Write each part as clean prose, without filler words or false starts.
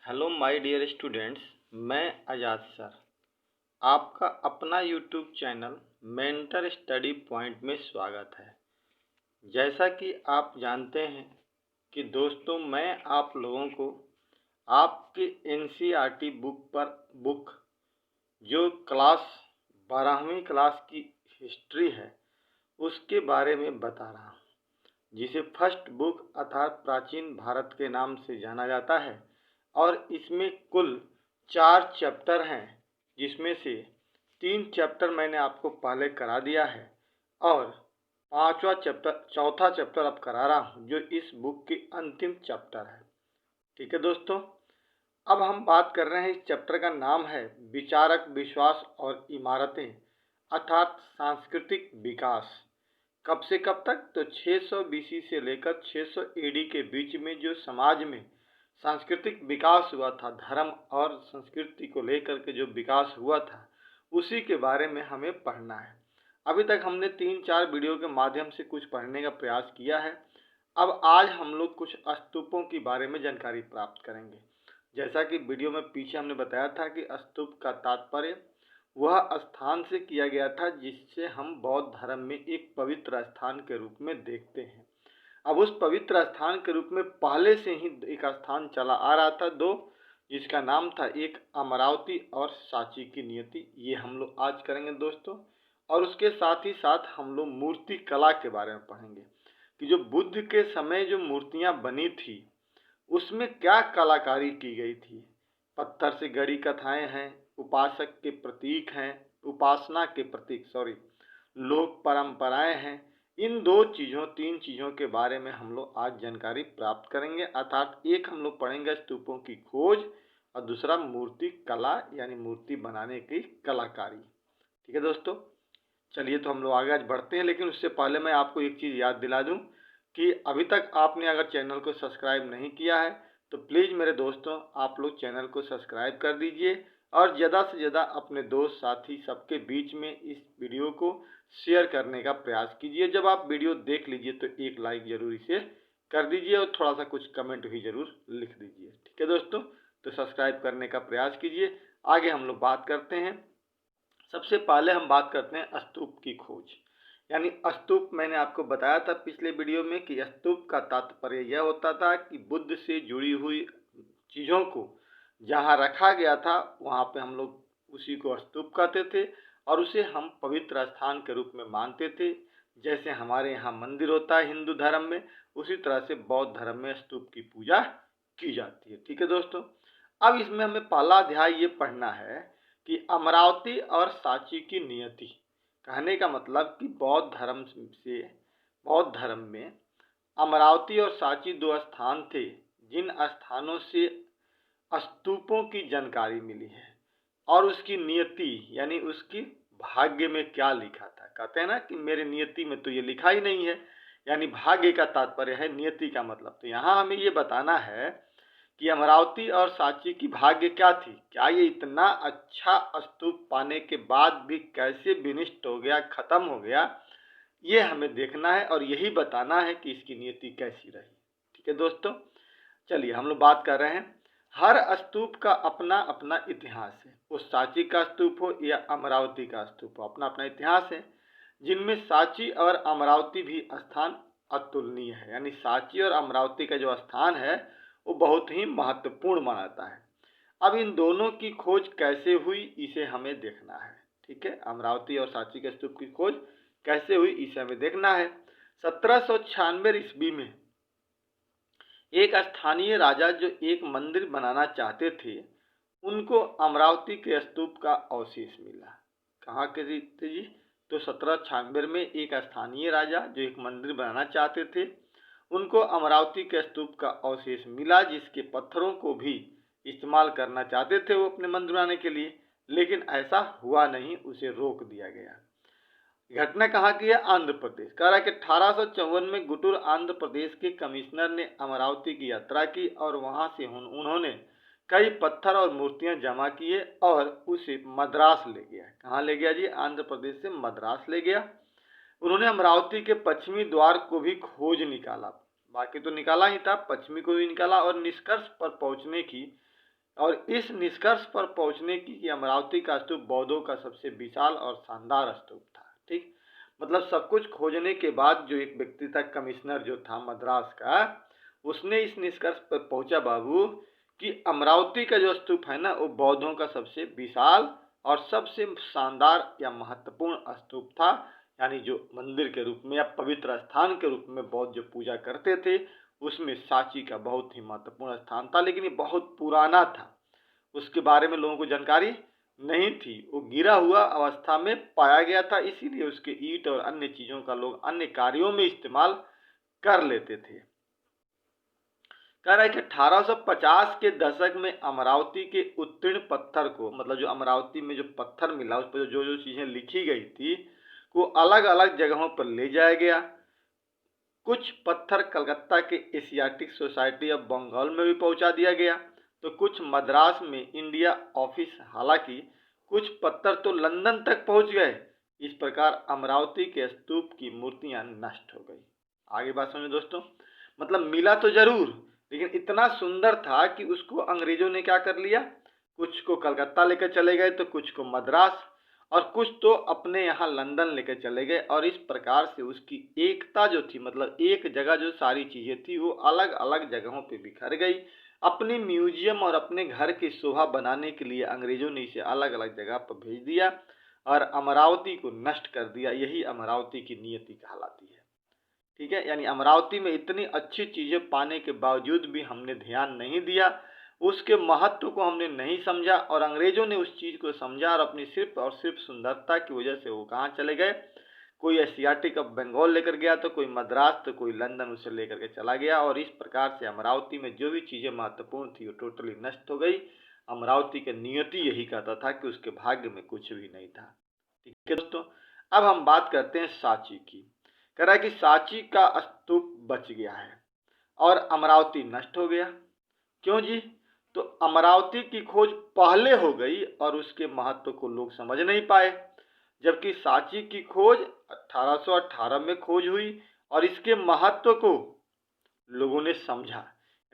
Hello my dear students. मैं आज़ाद sir आपका अपना YouTube channel mentor study point में स्वागत है। जैसा कि आप जानते हैं कि दोस्तों मैं आप लोगों को आपके एनसीईआरटी बुक जो क्लास 12वीं क्लास की हिस्ट्री है उसके बारे में बता रहा हूँ, जिसे फर्स्ट बुक अर्थात प्राचीन भारत के नाम से जाना जाता है। और इसमें कुल 4 चैप्टर हैं, जिसमें से 3 चैप्टर मैंने आपको पहले करा दिया है और चौथा चैप्टर अब करा रहा हूँ, जो इस बुक की अंतिम चैप्टर है। ठीक है दोस्तों, अब हम बात कर रहे हैं। इस चैप्टर का नाम है विचारक, विश्वास और इमारतें अर्थात सांस्कृतिक विकास। कब से कब तक? तो 600 बीसी से लेकर 600 एडी के बीच में जो समाज में सांस्कृतिक विकास हुआ था, धर्म और संस्कृति को लेकर के जो विकास हुआ था, उसी के बारे में हमें पढ़ना है। अभी तक हमने 3-4 वीडियो के माध्यम से कुछ पढ़ने का प्रयास किया है। अब आज हम लोग कुछ स्तूपों के बारे में जानकारी प्राप्त करेंगे। जैसा कि वीडियो में पीछे हमने बताया था कि स्तूप का तात्पर्य वह स्थान से किया गया था जिससे हम बौद्ध धर्म में एक पवित्र स्थान के रूप में देखते हैं। अब उस पवित्र स्थान के रूप में पहले से ही एक स्थान चला आ रहा था, दो, जिसका नाम था एक अमरावती और सांची की नियति। ये हम लोग आज करेंगे दोस्तों। और उसके साथ ही साथ हम लोग मूर्ति कला के बारे में पढ़ेंगे कि जो बुद्ध के समय जो मूर्तियां बनी थी उसमें क्या कलाकारी की गई थी। पत्थर से गढ़ी कथाएं हैं, उपासक के प्रतीक हैं, उपासना के प्रतीक लोक परंपराएं हैं। इन 3 चीज़ों के बारे में हम लोग आज जानकारी प्राप्त करेंगे। अर्थात एक हम लोग पढ़ेंगे स्तूपों की खोज और दूसरा मूर्ति कला यानी मूर्ति बनाने की कलाकारी। ठीक है दोस्तों, चलिए तो हम लोग आगे आज बढ़ते हैं। लेकिन उससे पहले मैं आपको एक चीज़ याद दिला दूं कि अभी तक आपने अगर चैनल को सब्सक्राइब नहीं किया है तो प्लीज़ मेरे दोस्तों आप लोग चैनल को सब्सक्राइब कर दीजिए और ज़्यादा से ज़्यादा अपने दोस्त साथी सबके बीच में इस वीडियो को शेयर करने का प्रयास कीजिए। जब आप वीडियो देख लीजिए तो एक लाइक ज़रूर इसे कर दीजिए और थोड़ा सा कुछ कमेंट भी ज़रूर लिख दीजिए। ठीक है दोस्तों, तो सब्सक्राइब करने का प्रयास कीजिए। आगे हम लोग बात करते हैं। सबसे पहले हम बात करते हैं स्तूप की खोज। यानी स्तूप मैंने आपको बताया था पिछले वीडियो में कि स्तूप का तात्पर्य यह होता था कि बुद्ध से जुड़ी हुई चीज़ों को जहाँ रखा गया था वहाँ पे हम लोग उसी को स्तूप कहते थे और उसे हम पवित्र स्थान के रूप में मानते थे। जैसे हमारे यहाँ मंदिर होता है हिंदू धर्म में, उसी तरह से बौद्ध धर्म में स्तूप की पूजा की जाती है। ठीक है दोस्तों, अब इसमें हमें पहला अध्याय ये पढ़ना है कि अमरावती और सांची की नियति। कहने का मतलब कि बौद्ध धर्म में अमरावती और सांची 2 स्थान थे जिन स्थानों से स्तूपों की जानकारी मिली है और उसकी नियति यानी उसकी भाग्य में क्या लिखा था। कहते हैं ना कि मेरे नियति में तो ये लिखा ही नहीं है, यानी भाग्य का तात्पर्य है नियति का मतलब। तो यहाँ हमें ये बताना है कि अमरावती और सांची की भाग्य क्या थी। क्या ये इतना अच्छा स्तूप पाने के बाद भी कैसे विनिष्ट हो गया, खत्म हो गया, ये हमें देखना है और यही बताना है कि इसकी नियति कैसी रही। ठीक है दोस्तों, चलिए हम लोग बात कर रहे हैं। हर स्तूप का अपना अपना इतिहास है। वो सांची का स्तूप हो या अमरावती का स्तूप हो, अपना अपना इतिहास है, जिनमें सांची और अमरावती भी स्थान अतुलनीय है। यानी सांची और अमरावती का जो स्थान है वो बहुत ही महत्वपूर्ण माना है। अब इन दोनों की खोज कैसे हुई इसे हमें देखना है। ठीक है, अमरावती और सांची के स्तूप की खोज कैसे हुई इसे हमें देखना है। 1796 ईस्वी में एक स्थानीय राजा जो एक मंदिर बनाना चाहते थे, उनको अमरावती के स्तूप का अवशेष मिला। कहाँ के थे जी? तो 1796 में एक स्थानीय राजा जो एक मंदिर बनाना चाहते थे, उनको अमरावती के स्तूप का अवशेष मिला, जिसके पत्थरों को भी इस्तेमाल करना चाहते थे वो अपने मंदिर बनाने के लिए, लेकिन ऐसा हुआ नहीं, उसे रोक दिया गया। घटना कहाँ की है? आंध्र प्रदेश। कह रहा है कि 1854 में गुटूर आंध्र प्रदेश के कमिश्नर ने अमरावती की यात्रा की और वहां से उन्होंने कई पत्थर और मूर्तियां जमा किए और उसे मद्रास ले गया। कहाँ ले गया जी? आंध्र प्रदेश से मद्रास ले गया। उन्होंने अमरावती के पश्चिमी द्वार को भी खोज निकाला, बाकी तो निकाला ही था, पश्चिमी को भी निकाला और निष्कर्ष पर पहुंचने की और इस निष्कर्ष पर पहुंचने की कि अमरावती का स्तूप बौद्धों का सबसे विशाल और शानदार स्तूप था। ठीक, मतलब सब कुछ खोजने के बाद जो एक व्यक्ति था, कमिश्नर जो था मद्रास का, उसने इस निष्कर्ष पर पहुंचा बाबू कि अमरावती का जो स्तूप है ना, वो बौद्धों का सबसे विशाल और सबसे शानदार या महत्वपूर्ण स्तूप था। यानी जो मंदिर के रूप में या पवित्र स्थान के रूप में बौद्ध जो पूजा करते थे, उसमें सांची का बहुत ही महत्वपूर्ण स्थान था। लेकिन ये बहुत पुराना था, उसके बारे में लोगों को जानकारी नहीं थी। वो गिरा हुआ अवस्था में पाया गया था, इसीलिए उसके ईंट और अन्य चीजों का लोग अन्य कार्यों में इस्तेमाल कर लेते थे। कह रहा है कि 1850 के दशक में अमरावती के उत्तीर्ण पत्थर को, मतलब जो अमरावती में जो पत्थर मिला उस पर जो जो चीजें लिखी गई थी, वो अलग अलग जगहों पर ले जाया गया। कुछ पत्थर कलकत्ता के एशियाटिक सोसाइटी ऑफ बंगाल में भी पहुंचा दिया गया, तो कुछ मद्रास में इंडिया ऑफिस। हालांकि कुछ पत्थर तो लंदन तक पहुंच गए। इस प्रकार अमरावती के स्तूप की मूर्तियां नष्ट हो गई। आगे बात समझो दोस्तों, मतलब मिला तो जरूर, लेकिन इतना सुंदर था कि उसको अंग्रेजों ने क्या कर लिया, कुछ को कलकत्ता लेकर चले गए, तो कुछ को मद्रास, और कुछ तो अपने यहाँ लंदन लेकर चले गए। और इस प्रकार से उसकी एकता जो थी, मतलब एक जगह जो सारी चीजें थी, वो अलग अलग जगहों पे बिखर गई। अपनी म्यूजियम और अपने घर की शोभा बनाने के लिए अंग्रेजों ने इसे अलग अलग जगह पर भेज दिया और अमरावती को नष्ट कर दिया। यही अमरावती की नियति कहलाती है। ठीक है, यानी अमरावती में इतनी अच्छी चीजें पाने के बावजूद भी हमने ध्यान नहीं दिया, उसके महत्व को हमने नहीं समझा, और अंग्रेजों ने उस चीज को समझा और अपनी सिर्फ और सिर्फ सुंदरता की वजह से वो कहाँ चले गए, कोई एशियाटिक ऑफ बंगाल लेकर गया, तो कोई मद्रास, तो कोई लंदन उसे लेकर के चला गया। और इस प्रकार से अमरावती में जो भी चीजें महत्वपूर्ण थी वो टोटली नष्ट हो गई। अमरावती की नियति यही कहता था कि उसके भाग्य में कुछ भी नहीं था। ठीक है दोस्तों, अब हम बात करते हैं सांची की। कह रहा है कि सांची का स्तूप बच गया है और अमरावती नष्ट हो गया। क्यों जी? तो अमरावती की खोज पहले हो गई और उसके महत्व को लोग समझ नहीं पाए, जबकि सांची की खोज 1818 में खोज हुई और इसके महत्व को लोगों ने समझा।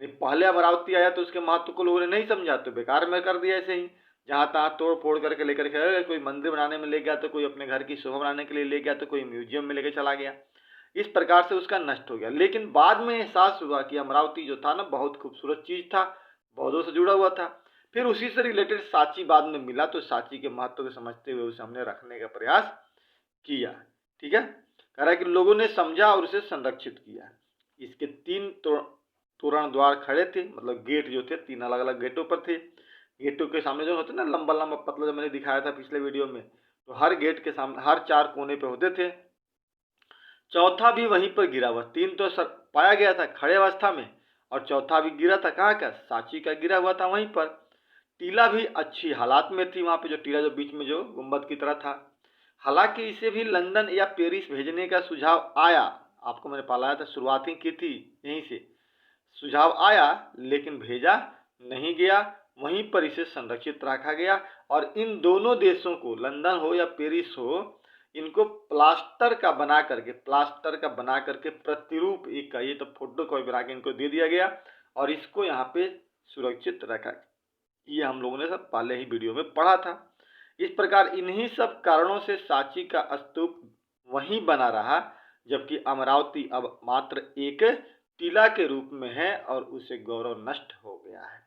यानी पहले अमरावती आया तो उसके महत्व को लोगों ने नहीं समझा, तो बेकार में कर दिया ऐसे ही, जहाँ तहाँ तोड़ फोड़ करके लेकर के, कोई मंदिर बनाने में ले गया, तो कोई अपने घर की शोभा बनाने के लिए ले गया, तो कोई म्यूजियम में लेकर चला गया। इस प्रकार से उसका नष्ट हो गया। लेकिन बाद में एहसास हुआ कि अमरावती जो था ना, बहुत खूबसूरत चीज था, बौद्धों से जुड़ा हुआ था। फिर उसी से रिलेटेड सांची बाद में मिला, तो सांची के महत्व को समझते हुए उसे हमने रखने का प्रयास किया। ठीक है, कह रहा है कि लोगों ने समझा और उसे संरक्षित किया। इसके 3 तोरण द्वार खड़े थे, मतलब गेट जो थे 3 अलग अलग गेटों पर थे। गेटों के सामने जो होते ना, लंबा लंबा पतला, जो मैंने दिखाया था पिछले वीडियो में, तो हर गेट के सामने हर 4 कोने पे होते थे। चौथा भी वहीं पर गिरा हुआ, 3 तो पाया गया था खड़े अवस्था में, और चौथा भी गिरा था। कहाँ का? सांची का गिरा हुआ था वहीं पर। टीला भी अच्छी हालात में थी वहां पे, जो टीला जो बीच में जो गुंबद की तरह था। हालांकि इसे भी लंदन या पेरिस भेजने का सुझाव आया, आपको मैंने बताया था, शुरुआत ही की थी यहीं से, सुझाव आया, लेकिन भेजा नहीं गया। वहीं पर इसे संरक्षित रखा गया। और इन दोनों देशों को, लंदन हो या पेरिस हो, इनको प्लास्टर का बना करके प्रतिरूप एक का, ये तो फोटो कॉपी बना के इनको दे दिया गया और इसको यहाँ पे सुरक्षित रखा। ये हम लोगों ने सब पहले ही वीडियो में पढ़ा था। इस प्रकार इन्हीं सब कारणों से सांची का स्तूप वहीं बना रहा, जबकि अमरावती अब मात्र एक टीला के रूप में है और उसे गौरव नष्ट हो गया है।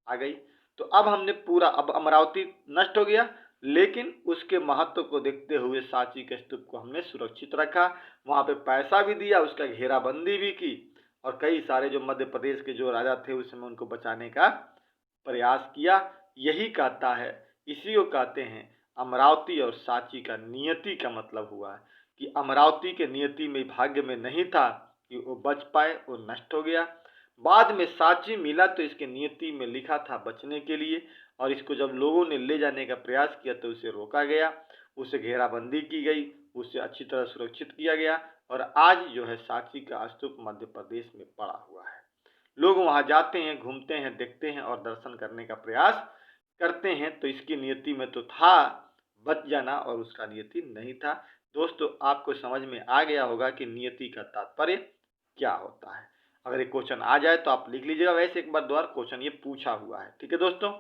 आ गई? तो अब हमने पूरा, अब अमरावती नष्ट हो गया, लेकिन उसके महत्व को देखते हुए सांची के स्तूप को हमने सुरक्षित रखा। वहां पे पैसा भी दिया, उसका घेराबंदी भी की, और कई सारे जो मध्य प्रदेश के जो राजा थे उस समय उनको बचाने का प्रयास किया। यही कहता है, इसी को कहते हैं अमरावती और सांची का नियति का मतलब हुआ कि अमरावती के नियति में, भाग्य में नहीं था कि वो बच पाए, वो नष्ट हो गया। बाद में सांची मिला तो इसके नियति में लिखा था बचने के लिए, और इसको जब लोगों ने ले जाने का प्रयास किया तो उसे रोका गया, उसे घेराबंदी की गई, उसे अच्छी तरह सुरक्षित किया गया, और आज जो है सांची का स्तूप मध्य प्रदेश में पड़ा हुआ है। लोग वहां जाते हैं, घूमते हैं, देखते हैं और दर्शन करने का प्रयास करते हैं। तो इसकी नियति में तो था बच जाना और उसका नियति नहीं था। दोस्तों, आपको समझ में आ गया होगा कि नियति का तात्पर्य क्या होता है। अगर ये क्वेश्चन आ जाए तो आप लिख लीजिएगा, वैसे एक बार दो बार क्वेश्चन ये पूछा हुआ है। ठीक है दोस्तों,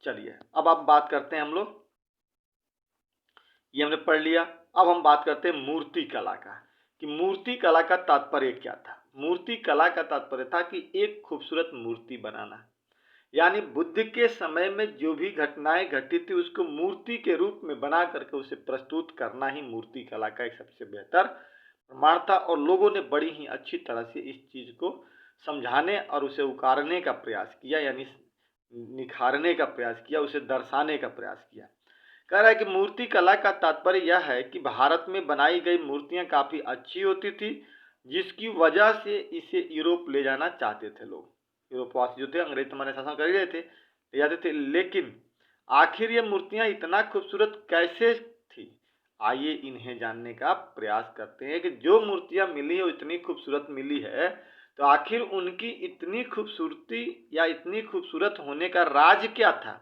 चलिए अब आप बात करते हैं हम लोग, ये हमने पढ़ लिया। अब हम बात करते हैं मूर्ति कला का, कि मूर्ति कला का तात्पर्य क्या था। मूर्ति कला का तात्पर्य था कि एक खूबसूरत मूर्ति बनाना, यानी बुद्ध के समय में जो भी घटनाएं घटी थी उसको मूर्ति के रूप में बना करके उसे प्रस्तुत करना ही मूर्ति कला का एक सबसे बेहतर प्रमाण था। और लोगों ने बड़ी ही अच्छी तरह से इस चीज को समझाने और उसे उकारने का प्रयास किया, यानी निखारने का प्रयास किया, उसे दर्शाने का प्रयास किया। कह रहा है कि मूर्ति कला का तात्पर्य यह है कि भारत में बनाई गई मूर्तियां काफी अच्छी होती थी, जिसकी वजह से इसे यूरोप ले जाना चाहते थे लोग। यूरोपवासी जो थे, अंग्रेज हमारे शासन कर ही रहे थे, ले जाते थे। लेकिन आखिर ये मूर्तियां इतना खूबसूरत कैसे थी, आइए इन्हें जानने का प्रयास करते हैं कि जो मूर्तियां मिली है वो इतनी खूबसूरत मिली है, तो आखिर उनकी इतनी खूबसूरती या इतनी खूबसूरत होने का राज क्या था,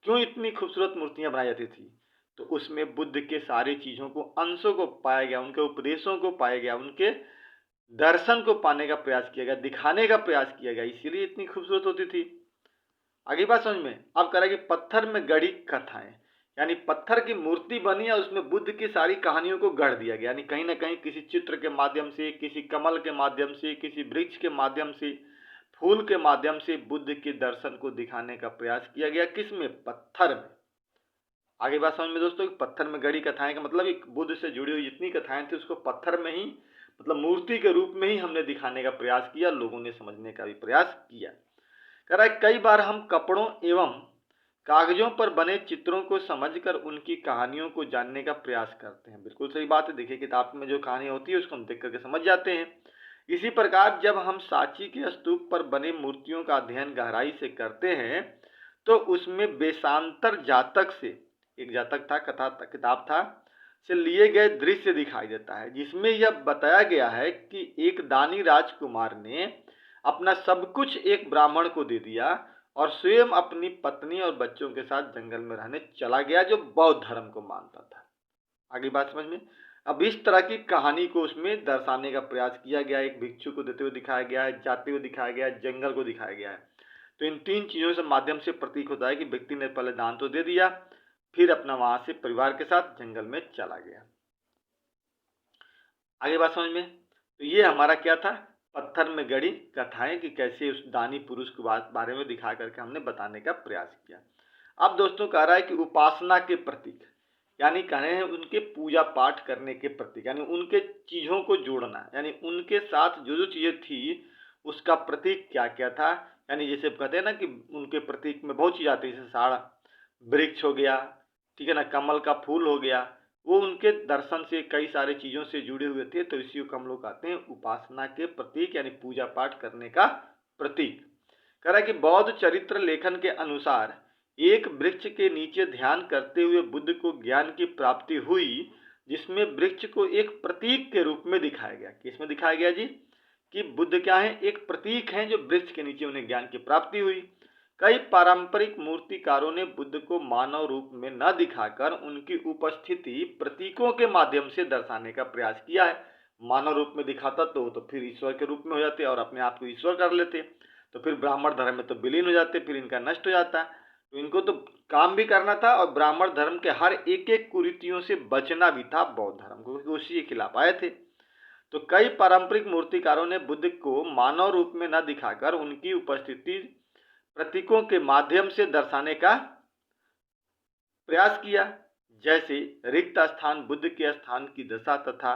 क्यों इतनी खूबसूरत मूर्तियां बनाई जाती थी। तो उसमें बुद्ध के सारी चीजों को, अंशों को पाया गया, उनके उपदेशों को पाया गया, उनके दर्शन को पाने का प्रयास किया गया, दिखाने का प्रयास किया गया, इसीलिए इतनी खूबसूरत होती थी। आगे बात समझ में। अब कह रहा है कि पत्थर में गढ़ी कथाएं, यानी पत्थर की मूर्ति बनी है, उसमें बुद्ध की सारी कहानियों को गढ़ दिया गया, यानी कहीं ना कहीं किसी चित्र के माध्यम से, किसी कमल के माध्यम से, किसी वृक्ष के माध्यम से, फूल के माध्यम से बुद्ध के दर्शन को दिखाने का प्रयास किया गया। किसमें? पत्थर में। आगे बात समझ में दोस्तों, पत्थर में गढ़ी कथाएं का मतलब एक बुद्ध से जुड़ी हुई जितनी कथाएं थी उसको पत्थर में ही, मतलब मूर्ति के रूप में ही हमने दिखाने का प्रयास किया, लोगों ने समझने का भी प्रयास किया। कह रहा है कई बार हम कपड़ों एवं कागजों पर बने चित्रों को समझकर उनकी कहानियों को जानने का प्रयास करते हैं। बिल्कुल सही बात है, देखिए किताब में जो कहानी होती है उसको हम देख करके समझ जाते हैं। इसी प्रकार जब हम सांची के स्तूप पर बने मूर्तियों का अध्ययन गहराई से करते हैं तो उसमें वेशांतर जातक से, एक जातक था, कथा किताब था, से लिए गए दृश्य दिखाई देता है, जिसमें यह बताया गया है कि एक दानी राजकुमार ने अपना सब कुछ एक ब्राह्मण को दे दिया और स्वयं अपनी पत्नी और बच्चों के साथ जंगल में रहने चला गया, जो बौद्ध धर्म को मानता था। आगे बात समझ में। अब इस तरह की कहानी को उसमें दर्शाने का प्रयास किया गया। एक भिक्षु को देते हुए दिखाया गया है, जाते हुए दिखाया गया है, जंगल को दिखाया गया है। तो इन तीन चीजों से माध्यम से प्रतीक होता है कि व्यक्ति ने पहले दान तो दे दिया, फिर अपना वहां से परिवार के साथ जंगल में चला गया। आगे बात समझ में। तो ये हमारा क्या था? पत्थर में गढ़ी कथाएं, कि कैसे उस दानी पुरुष के बारे में दिखा करके हमने बताने का प्रयास किया। अब दोस्तों कह रहा है कि उपासना के प्रतीक, यानी कह रहे हैं उनके पूजा पाठ करने के प्रतीक, यानी उनके चीजों को जोड़ना, यानी उनके साथ जो जो चीजें थी उसका प्रतीक क्या क्या था। यानी जैसे कहते हैं ना कि उनके प्रतीक में बहुत चीज आती है, जैसे साड़ा, वृक्ष हो गया, ठीक है ना, कमल का फूल हो गया, वो उनके दर्शन से कई सारे चीजों से जुड़े हुए थे। तो इसी को हम लोग कहते हैं उपासना के प्रतीक, यानी पूजा पाठ करने का प्रतीक। कह रहा है कि बौद्ध चरित्र लेखन के अनुसार एक वृक्ष के नीचे ध्यान करते हुए बुद्ध को ज्ञान की प्राप्ति हुई, जिसमें वृक्ष को एक प्रतीक के रूप में दिखाया गया। किसमें दिखाया गया जी? कि बुद्ध क्या है? एक प्रतीक है, जो वृक्ष के नीचे उन्हें ज्ञान की प्राप्ति हुई। कई पारंपरिक मूर्तिकारों ने बुद्ध को मानव रूप में न दिखाकर उनकी उपस्थिति प्रतीकों के माध्यम से दर्शाने का प्रयास किया है। मानव रूप में दिखाता तो फिर ईश्वर के रूप में हो जाते और अपने आप को ईश्वर कर लेते, तो फिर ब्राह्मण धर्म में तो विलीन हो जाते, फिर इनका नष्ट हो जाता। तो इनको तो काम भी करना था और ब्राह्मण धर्म के हर एक एक कुरीतियों से बचना भी था बौद्ध धर्म को, क्योंकि उसी के खिलाफ आए थे। तो कई पारंपरिक मूर्तिकारों ने बुद्ध को मानव रूप में न दिखाकर उनकी उपस्थिति प्रतीकों के माध्यम से दर्शाने का प्रयास किया। जैसे रिक्त स्थान बुद्ध के स्थान की दशा तथा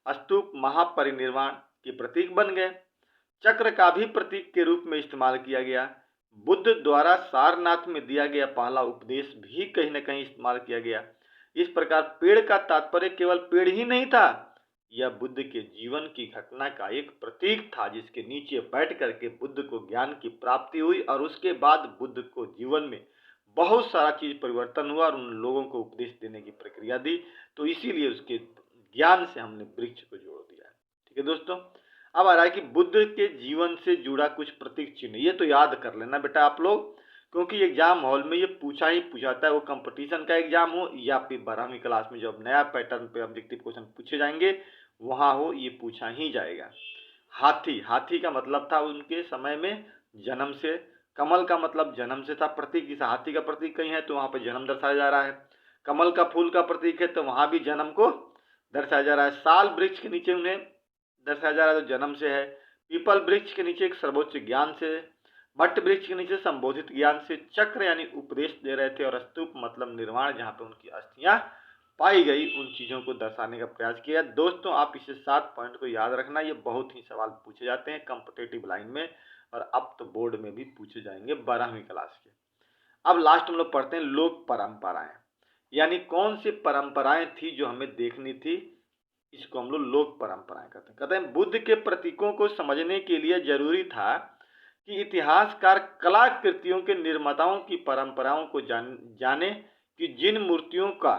स्तूप महापरिनिर्वाण के प्रतीक बन गए। चक्र का भी प्रतीक के रूप में इस्तेमाल किया गया। बुद्ध द्वारा सारनाथ में दिया गया पहला उपदेश भी कहीं न कहीं इस्तेमाल किया गया। इस प्रकार पेड़ का तात्पर्य केवल पेड़ ही नहीं था, यह बुद्ध के जीवन की घटना का एक प्रतीक था, जिसके नीचे बैठ करके बुद्ध को ज्ञान की प्राप्ति हुई और उसके बाद बुद्ध को जीवन में बहुत सारा चीज परिवर्तन हुआ और उन लोगों को उपदेश देने की प्रक्रिया दी। तो इसीलिए उसके ज्ञान से हमने वृक्ष को जोड़ दिया है। ठीक है दोस्तों। अब आ रहा है कि बुद्ध के जीवन से जुड़ा कुछ प्रतीक चिन्ह, ये तो याद कर लेना बेटा आप लोग, क्योंकि एग्जाम हॉल में ये पूछा ही पूछाता है, वो कंपटीशन का एग्जाम हो या फिर 12वीं क्लास में जब नया पैटर्न पे ऑब्जेक्टिव क्वेश्चन पूछे जाएंगे वहां हो, ये पूछा ही जाएगा। हाथी, हाथी का मतलब था उनके समय में जन्म से। कमल का मतलब जन्म से था। प्रतीक, जैसे हाथी का प्रतीक कहीं है तो वहां पे जन्म दर्शाया जा रहा है। कमल का फूल का प्रतीक है तो वहां भी जन्म को दर्शाया जा रहा है। साल वृक्ष के नीचे उन्हें दर्शाया जा रहा है तो जन्म से है। पीपल वृक्ष के नीचे एक सर्वोच्च ज्ञान से। भट्ट वृक्ष के नीचे संबोधित ज्ञान से। चक्र यानी उपदेश दे रहे थे। और स्तूप मतलब निर्माण, जहां पे उनकी अस्थियां पाई गई, उन चीजों को दर्शाने का प्रयास किया। दोस्तों, आप इसे 7 पॉइंट को याद रखना, ये बहुत ही सवाल पूछे जाते हैं कॉम्पिटेटिव लाइन में, और अब तो बोर्ड में भी पूछे जाएंगे 12वीं क्लास के। अब लास्ट हम लोग पढ़ते हैं लोक परंपराएं, यानी कौन सी परंपराएं थी जो हमें देखनी थी, इसको हम लोग लोक परंपराएं कहते हैं। बुद्ध के प्रतीकों को समझने के लिए जरूरी था कि इतिहासकार कलाकृतियों के निर्माताओं की परंपराओं को जाने कि जिन मूर्तियों का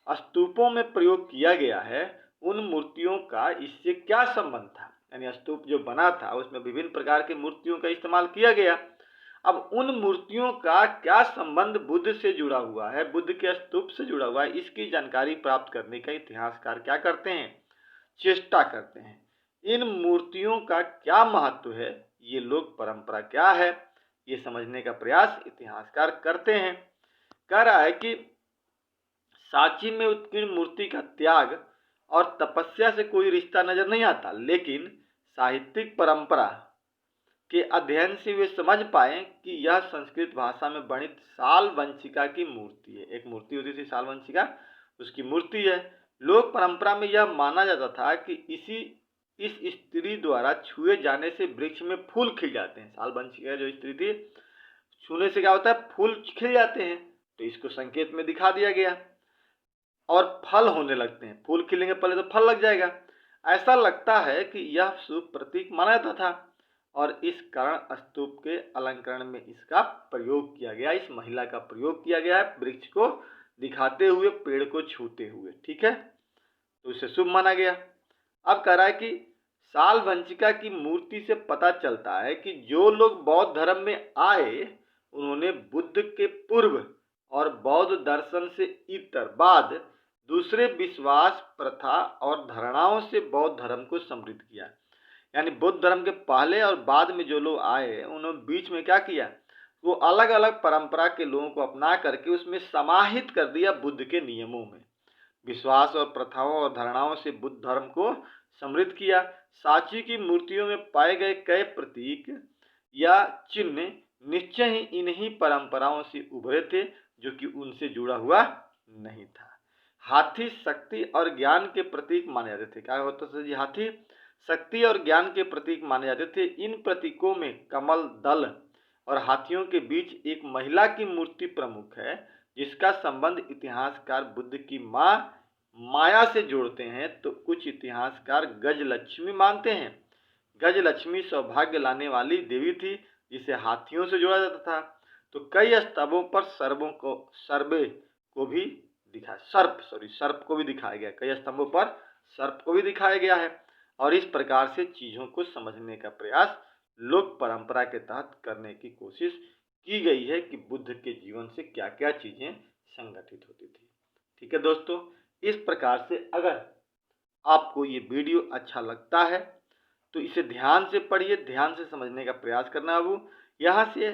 स्तूपों में प्रयोग किया गया है उन मूर्तियों का इससे क्या संबंध था। यानी स्तूप जो बना था उसमें विभिन्न प्रकार की मूर्तियों का इस्तेमाल किया गया। अब उन मूर्तियों का क्या संबंध बुद्ध से जुड़ा हुआ है, बुद्ध के स्तूप से जुड़ा हुआ है, इसकी जानकारी प्राप्त करने का इतिहासकार क्या करते हैं, चेष्टा करते हैं। इन मूर्तियों का क्या महत्व है, ये लोक परंपरा क्या है, ये समझने का प्रयास इतिहासकार करते हैं। कह रहा है कि सांची में उत्कीर्ण मूर्ति का त्याग और तपस्या से कोई रिश्ता नजर नहीं आता, लेकिन साहित्यिक परंपरा के अध्ययन से वे समझ पाए कि यह संस्कृत भाषा में वर्णित सालवंशिका की मूर्ति है। एक मूर्ति होती थी सालवंशिका, उसकी मूर्ति है। लोक परंपरा में यह माना जाता था कि इस स्त्री द्वारा छुए जाने से वृक्ष में फूल खिल जाते हैं। सालवंशिका जो स्त्री थी, छूने से क्या होता है, फूल खिल जाते हैं, तो इसको संकेत में दिखा दिया गया। और फल होने लगते हैं, फूल खिलेंगे पहले तो फल लग जाएगा। ऐसा लगता है कि यह शुभ प्रतीक माना जाता था और इस कारण स्तूप के अलंकरण में इसका प्रयोग किया गया। इस महिला का प्रयोग किया गया है वृक्ष को दिखाते हुए, पेड़ को छूते हुए, ठीक है, तो इसे शुभ माना गया। अब कह रहा है कि सालवंशिका की मूर्ति से पता चलता है कि जो लोग बौद्ध धर्म में आए उन्होंने बुद्ध के पूर्व और बौद्ध दर्शन से इतर बाद दूसरे विश्वास, प्रथा और धारणाओं से बौद्ध धर्म को समृद्ध किया। यानी बुद्ध धर्म के पहले और बाद में जो लोग आए उन्होंने बीच में क्या किया, वो अलग अलग परंपरा के लोगों को अपना करके उसमें समाहित कर दिया बुद्ध के नियमों में। विश्वास और प्रथाओं और धारणाओं से बुद्ध धर्म को समृद्ध किया। सांची की मूर्तियों में पाए गए कई प्रतीक या चिन्ह निश्चय ही इन्हीं परंपराओं से उभरे थे, जो कि उनसे जुड़ा हुआ नहीं था। हाथी शक्ति और ज्ञान के प्रतीक माने जाते थे। क्या होता था जी, हाथी शक्ति और ज्ञान के प्रतीक माने जाते थे। इन प्रतीकों में कमल दल और हाथियों के बीच एक महिला की मूर्ति प्रमुख है, जिसका संबंध इतिहासकार बुद्ध की मां माया से जोड़ते हैं, तो कुछ इतिहासकार गजलक्ष्मी मानते हैं। गजलक्ष्मी सौभाग्य लाने वाली देवी थी, जिसे हाथियों से जोड़ा जाता था। तो कई स्तंभों पर सर्प को भी दिखाया गया। कई स्तंभों पर सर्प को भी दिखाया गया है। और इस प्रकार से चीजों को समझने का प्रयास लोक परंपरा के तहत करने की कोशिश की गई है कि बुद्ध के जीवन से क्या क्या चीजें संगठित होती थी। ठीक है दोस्तों, इस प्रकार से अगर आपको ये वीडियो अच्छा लगता है तो इसे ध्यान से पढ़िए, ध्यान से समझने का प्रयास करना। अब यहाँ से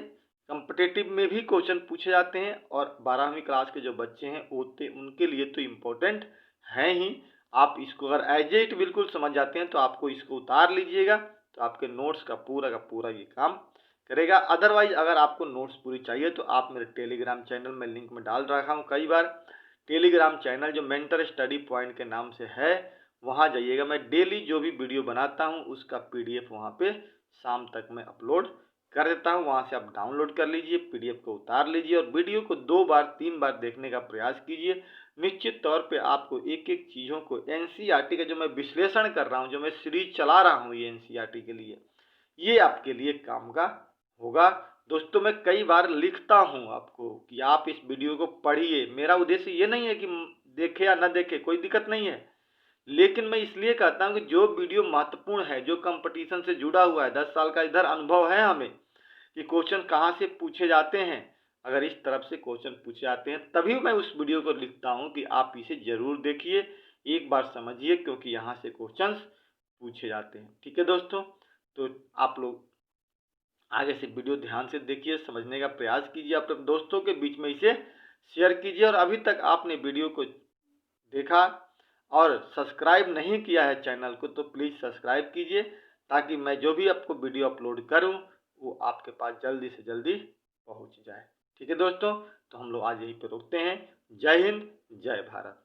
कॉम्पिटिटिव में भी क्वेश्चन पूछे जाते हैं और 12वीं क्लास के जो बच्चे हैं उनके लिए तो इम्पोर्टेंट हैं ही। आप इसको अगर एज इट बिल्कुल समझ जाते हैं तो आपको इसको उतार लीजिएगा, तो आपके नोट्स का पूरा ये काम करेगा। अदरवाइज अगर आपको नोट्स पूरी चाहिए तो आप मेरे टेलीग्राम चैनल में लिंक में डाल रखा हूँ कई बार। टेलीग्राम चैनल जो मेंटर स्टडी पॉइंट के नाम से है, वहाँ जाइएगा। मैं डेली जो भी वीडियो बनाता हूँ उसका PDF वहाँ पे शाम तक मैं अपलोड कर देता हूँ। वहाँ से आप डाउनलोड कर लीजिए, PDF को उतार लीजिए और वीडियो को 2 बार 3 बार देखने का प्रयास कीजिए। निश्चित तौर पे आपको एक एक चीज़ों को NCERT का जो मैं विश्लेषण कर रहा हूँ, जो मैं सीरीज चला रहा हूँ ये NCERT के लिए, ये आपके लिए काम का होगा। दोस्तों, मैं कई बार लिखता हूँ आपको कि आप इस वीडियो को पढ़िए। मेरा उद्देश्य ये नहीं है कि देखे या न देखे, कोई दिक्कत नहीं है, लेकिन मैं इसलिए कहता हूँ कि जो वीडियो महत्वपूर्ण है, जो कंपटीशन से जुड़ा हुआ है, 10 साल का इधर अनुभव है हमें कि क्वेश्चन कहाँ से पूछे जाते हैं, अगर इस तरफ से क्वेश्चन पूछे जाते हैं तभी मैं उस वीडियो को लिखता हूँ कि आप इसे जरूर देखिए, एक बार समझिए, क्योंकि यहाँ से क्वेश्चंस पूछे जाते हैं। ठीक है दोस्तों, तो आप लोग आगे से वीडियो ध्यान से देखिए, समझने का प्रयास कीजिए, अपने दोस्तों के बीच में इसे शेयर कीजिए। और अभी तक आपने वीडियो को देखा और सब्सक्राइब नहीं किया है चैनल को तो प्लीज़ सब्सक्राइब कीजिए, ताकि मैं जो भी आपको वीडियो अपलोड करूं वो आपके पास जल्दी से जल्दी पहुंच जाए। ठीक है दोस्तों, तो हम लोग आज यहीं पे रुकते हैं। जय हिंद, जय भारत।